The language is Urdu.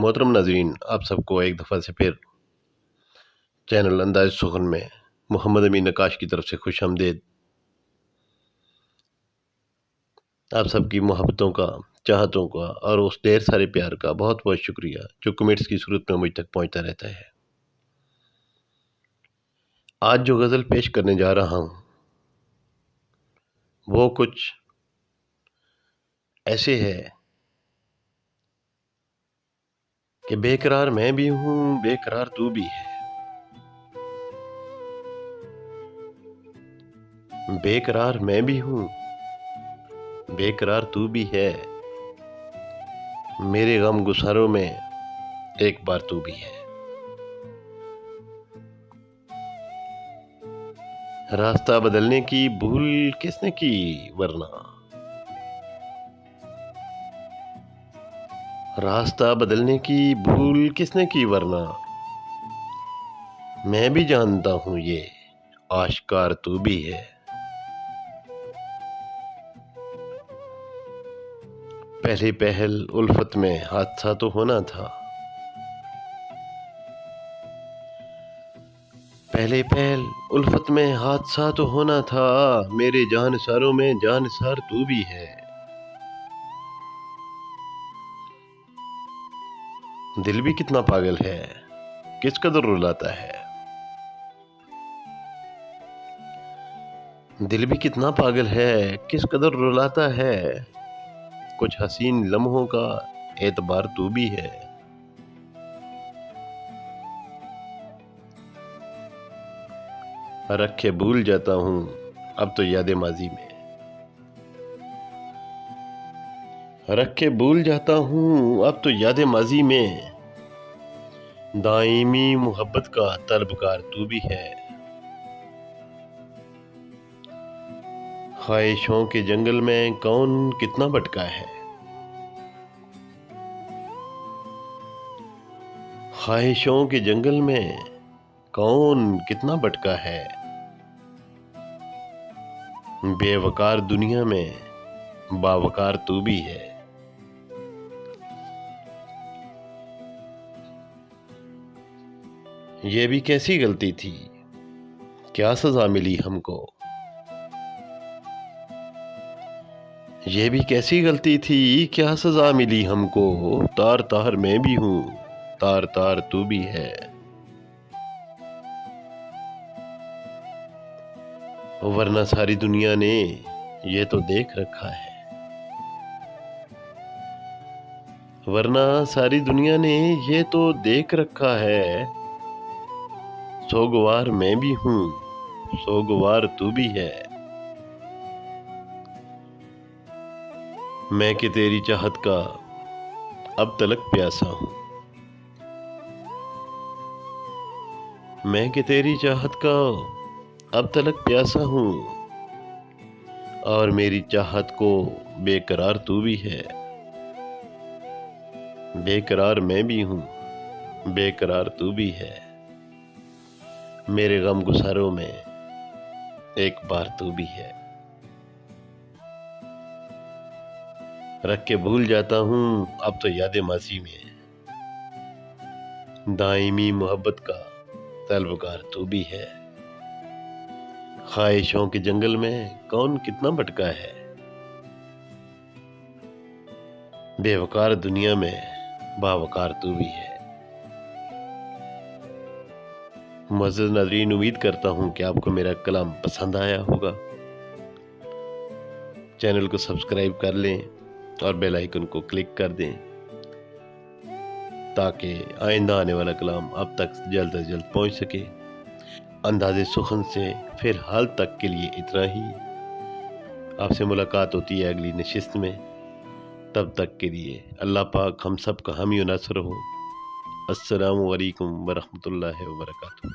محترم ناظرین، آپ سب کو ایک دفعہ سے پھر چینل انداز سخن میں محمد امین نقاش کی طرف سے خوش آمدید۔ آپ سب کی محبتوں کا، چاہتوں کا اور اس ڈھیر سارے پیار کا بہت بہت شکریہ جو کمنٹس کی صورت میں مجھ تک پہنچتا رہتا ہے۔ آج جو غزل پیش کرنے جا رہا ہوں وہ کچھ ایسے ہے کہ بے قرار میں بھی ہوں، بے قرار تو بھی ہے۔ بے قرار میں بھی ہوں، بے قرار تو بھی ہے، میرے غم گساروں میں ایک بار تو بھی ہے۔ راستہ بدلنے کی بھول کس نے کی ورنہ، راستہ بدلنے کی بھول کس نے کی ورنہ، میں بھی جانتا ہوں یہ آشکار تو بھی ہے۔ پہلے پہل الفت میں حادثہ تو ہونا تھا، پہلے پہل الفت میں حادثہ تو ہونا تھا، میرے جان ساروں میں جان سار تو بھی ہے۔ دل بھی کتنا پاگل ہے، کس قدر رلاتا ہے، دل بھی کتنا پاگل ہے، کس قدر رلاتا ہے، کچھ حسین لمحوں کا اعتبار تو بھی ہے۔ رکھ کے بھول جاتا ہوں اب تو یاد ماضی میں، رکھ کے بھول جاتا ہوں اب تو یاد ماضی میں، دائمی محبت کا طلبگار تو بھی ہے۔ خواہشوں کے جنگل میں کون کتنا بھٹکا ہے، خواہشوں کے جنگل میں کون کتنا بھٹکا ہے، بے وقار دنیا میں باوقار تو بھی ہے۔ یہ بھی کیسی غلطی تھی، کیا سزا ملی ہم کو، یہ بھی کیسی غلطی تھی، کیا سزا ملی ہم کو، تار تار میں بھی ہوں، تار تار تو بھی ہے۔ ورنہ ساری دنیا نے یہ تو دیکھ رکھا ہے، ورنہ ساری دنیا نے یہ تو دیکھ رکھا ہے، سوگوار میں بھی ہوں، سوگوار تو بھی ہے۔ میں کہ تیری چاہت کا اب تلک پیاسا ہوں، میں کہ تیری چاہت کا اب تلک پیاسا ہوں، اور میری چاہت کو بے قرار تو بھی ہے۔ بے قرار میں بھی ہوں، بے قرار تو بھی ہے، میرے غم گساروں میں ایک بار تو بھی ہے۔ رکھ کے بھول جاتا ہوں اب تو یاد ماضی میں، دائمی محبت کا طلبگار تو بھی ہے۔ خواہشوں کے جنگل میں کون کتنا بھٹکا ہے، بے وقار دنیا میں باوقار تو بھی ہے۔ معزز ناظرین، امید کرتا ہوں کہ آپ کو میرا کلام پسند آیا ہوگا۔ چینل کو سبسکرائب کر لیں اور بیل آئیکن کو کلک کر دیں تاکہ آئندہ آنے والا کلام آپ تک جلد از جلد پہنچ سکے۔ انداز سخن سے فی الحال تک کے لیے اتنا ہی، آپ سے ملاقات ہوتی ہے اگلی نشست میں، تب تک کے لیے اللہ پاک ہم سب کا حامی و ناصر ہو۔ السلام علیکم ورحمۃ اللہ وبرکاتہ۔